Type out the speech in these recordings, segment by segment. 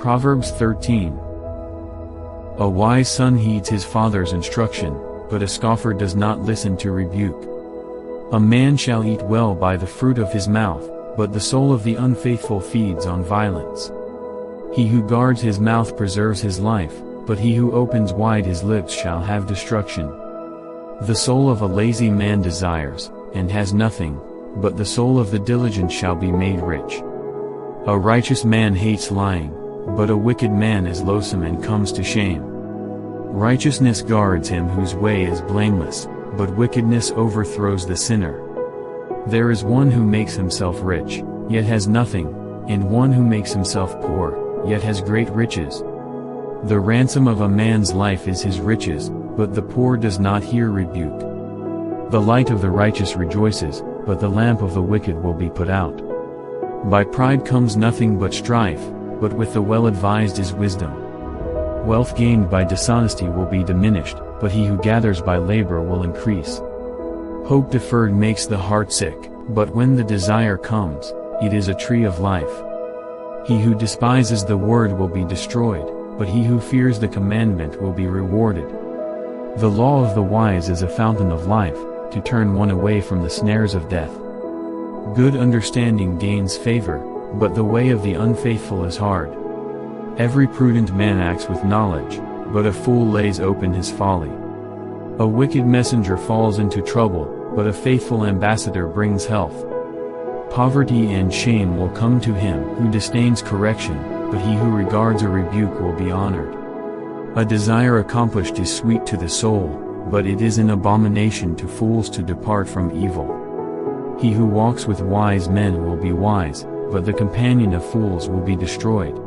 Proverbs 13. A wise son heeds his father's instruction, but a scoffer does not listen to rebuke. A man shall eat well by the fruit of his mouth, but the soul of the unfaithful feeds on violence. He who guards his mouth preserves his life, but he who opens wide his lips shall have destruction. The soul of a lazy man desires, and has nothing, but the soul of the diligent shall be made rich. A righteous man hates lying, but a wicked man is loathsome and comes to shame. Righteousness guards him whose way is blameless, but wickedness overthrows the sinner. There is one who makes himself rich, yet has nothing, and one who makes himself poor, yet has great riches. The ransom of a man's life is his riches, but the poor does not hear rebuke. The light of the righteous rejoices, but the lamp of the wicked will be put out. By pride comes nothing but strife, but with the well-advised is wisdom. Wealth gained by dishonesty will be diminished, but he who gathers by labor will increase. Hope deferred makes the heart sick, but when the desire comes, it is a tree of life. He who despises the word will be destroyed, but he who fears the commandment will be rewarded. The law of the wise is a fountain of life, to turn one away from the snares of death. Good understanding gains favor, but the way of the unfaithful is hard. Every prudent man acts with knowledge, but a fool lays open his folly. A wicked messenger falls into trouble, but a faithful ambassador brings health. Poverty and shame will come to him who disdains correction, but he who regards a rebuke will be honored. A desire accomplished is sweet to the soul, but it is an abomination to fools to depart from evil. He who walks with wise men will be wise, but the companion of fools will be destroyed.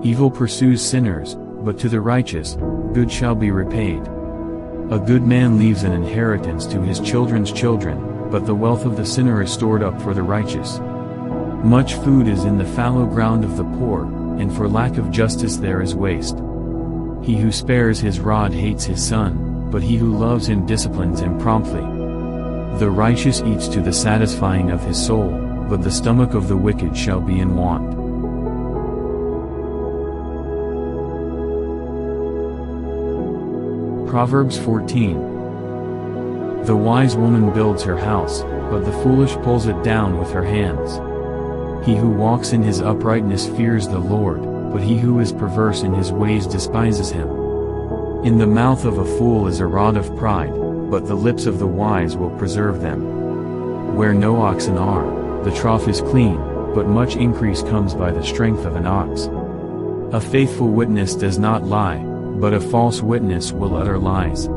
Evil pursues sinners, but to the righteous, good shall be repaid. A good man leaves an inheritance to his children's children, but the wealth of the sinner is stored up for the righteous. Much food is in the fallow ground of the poor, and for lack of justice there is waste. He who spares his rod hates his son, but he who loves him disciplines him promptly. The righteous eats to the satisfying of his soul, but the stomach of the wicked shall be in want. Proverbs 14. The wise woman builds her house, but the foolish pulls it down with her hands. He who walks in his uprightness fears the Lord, but he who is perverse in his ways despises him. In the mouth of a fool is a rod of pride, but the lips of the wise will preserve them. Where no oxen are, the trough is clean, but much increase comes by the strength of an ox. A faithful witness does not lie, but a false witness will utter lies.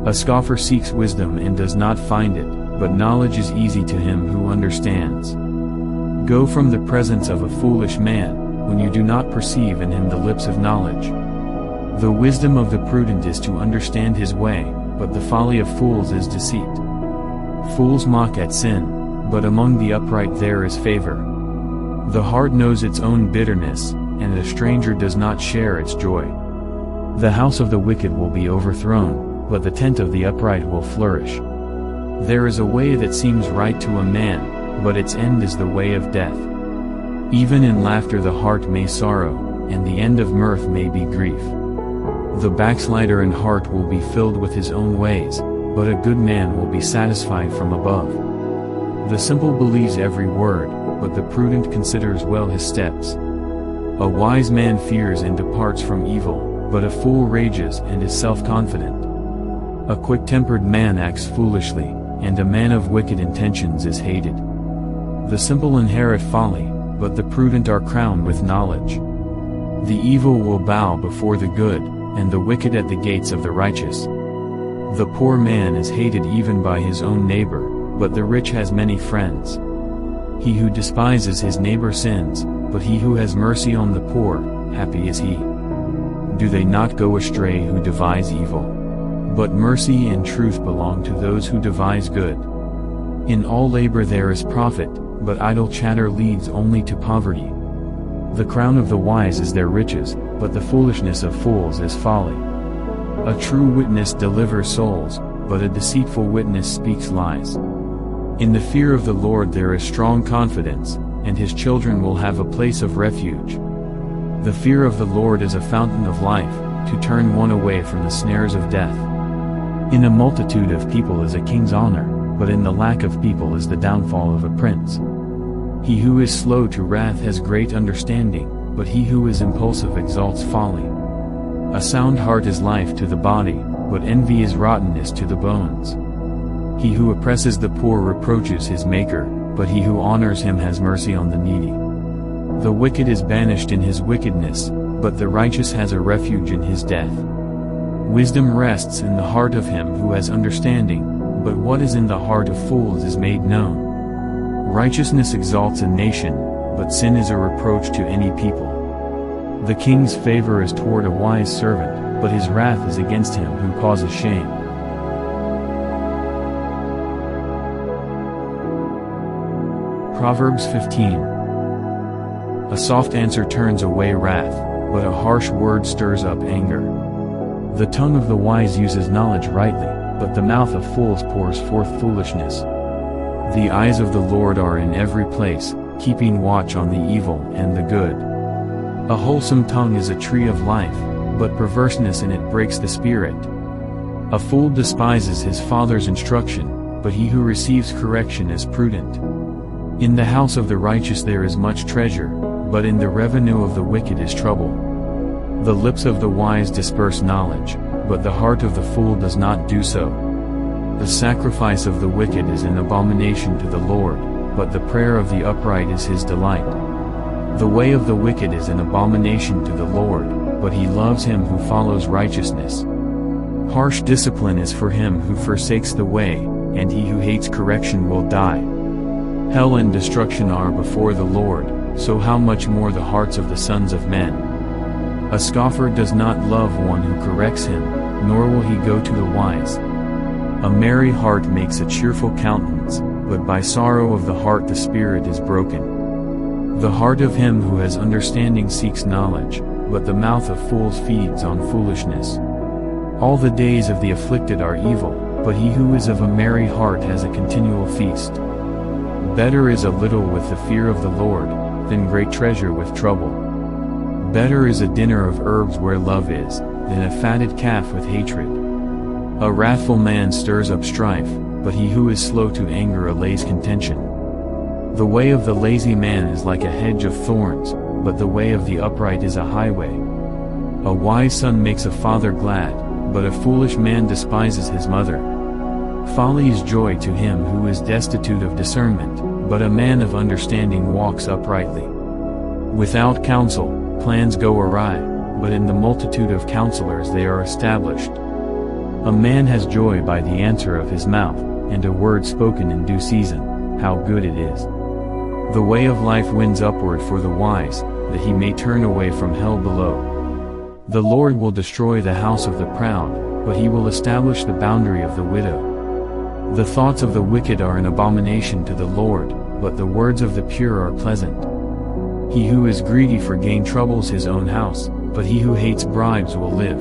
A scoffer seeks wisdom and does not find it, but knowledge is easy to him who understands. Go from the presence of a foolish man, when you do not perceive in him the lips of knowledge. The wisdom of the prudent is to understand his way, but the folly of fools is deceit. Fools mock at sin, but among the upright there is favor. The heart knows its own bitterness, and a stranger does not share its joy. The house of the wicked will be overthrown, but the tent of the upright will flourish. There is a way that seems right to a man, but its end is the way of death. Even in laughter the heart may sorrow, and the end of mirth may be grief. The backslider in heart will be filled with his own ways, but a good man will be satisfied from above. The simple believes every word, but the prudent considers well his steps. A wise man fears and departs from evil, but a fool rages and is self-confident. A quick-tempered man acts foolishly, and a man of wicked intentions is hated. The simple inherit folly, but the prudent are crowned with knowledge. The evil will bow before the good, and the wicked at the gates of the righteous. The poor man is hated even by his own neighbor, but the rich has many friends. He who despises his neighbor sins, but he who has mercy on the poor, happy is he. Do they not go astray who devise evil? But mercy and truth belong to those who devise good. In all labor there is profit, but idle chatter leads only to poverty. The crown of the wise is their riches, but the foolishness of fools is folly. A true witness delivers souls, but a deceitful witness speaks lies. In the fear of the Lord there is strong confidence, and his children will have a place of refuge. The fear of the Lord is a fountain of life, to turn one away from the snares of death. In a multitude of people is a king's honor, but in the lack of people is the downfall of a prince. He who is slow to wrath has great understanding, but he who is impulsive exalts folly. A sound heart is life to the body, but envy is rottenness to the bones. He who oppresses the poor reproaches his Maker, but he who honors him has mercy on the needy. The wicked is banished in his wickedness, but the righteous has a refuge in his death. Wisdom rests in the heart of him who has understanding, but what is in the heart of fools is made known. Righteousness exalts a nation, but sin is a reproach to any people. The king's favor is toward a wise servant, but his wrath is against him who causes shame. Proverbs 15. A soft answer turns away wrath, but a harsh word stirs up anger. The tongue of the wise uses knowledge rightly, but the mouth of fools pours forth foolishness. The eyes of the Lord are in every place, keeping watch on the evil and the good. A wholesome tongue is a tree of life, but perverseness in it breaks the spirit. A fool despises his father's instruction, but he who receives correction is prudent. In the house of the righteous there is much treasure, but in the revenue of the wicked is trouble. The lips of the wise disperse knowledge, but the heart of the fool does not do so. The sacrifice of the wicked is an abomination to the Lord, but the prayer of the upright is his delight. The way of the wicked is an abomination to the Lord, but he loves him who follows righteousness. Harsh discipline is for him who forsakes the way, and he who hates correction will die. Hell and destruction are before the Lord, so how much more the hearts of the sons of men. A scoffer does not love one who corrects him, nor will he go to the wise. A merry heart makes a cheerful countenance, but by sorrow of the heart the spirit is broken. The heart of him who has understanding seeks knowledge, but the mouth of fools feeds on foolishness. All the days of the afflicted are evil, but he who is of a merry heart has a continual feast. Better is a little with the fear of the Lord, than great treasure with trouble. Better is a dinner of herbs where love is, than a fatted calf with hatred. A wrathful man stirs up strife, but he who is slow to anger allays contention. The way of the lazy man is like a hedge of thorns, but the way of the upright is a highway. A wise son makes a father glad, but a foolish man despises his mother. Folly is joy to him who is destitute of discernment, but a man of understanding walks uprightly. Without counsel, plans go awry, but in the multitude of counselors they are established. A man has joy by the answer of his mouth, and a word spoken in due season, how good it is. The way of life wins upward for the wise, that he may turn away from hell below. The Lord will destroy the house of the proud, but he will establish the boundary of the widow. The thoughts of the wicked are an abomination to the Lord, but the words of the pure are pleasant. He who is greedy for gain troubles his own house, but he who hates bribes will live.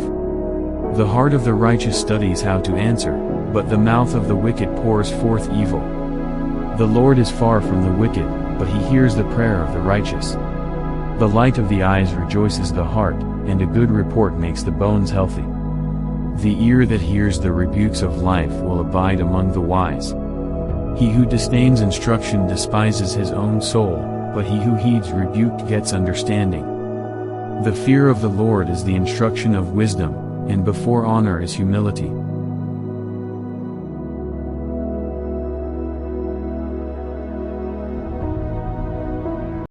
The heart of the righteous studies how to answer, but the mouth of the wicked pours forth evil. The Lord is far from the wicked, but he hears the prayer of the righteous. The light of the eyes rejoices the heart, and a good report makes the bones healthy. The ear that hears the rebukes of life will abide among the wise. He who disdains instruction despises his own soul, but he who heeds rebuke gets understanding. The fear of the Lord is the instruction of wisdom, and before honor is humility.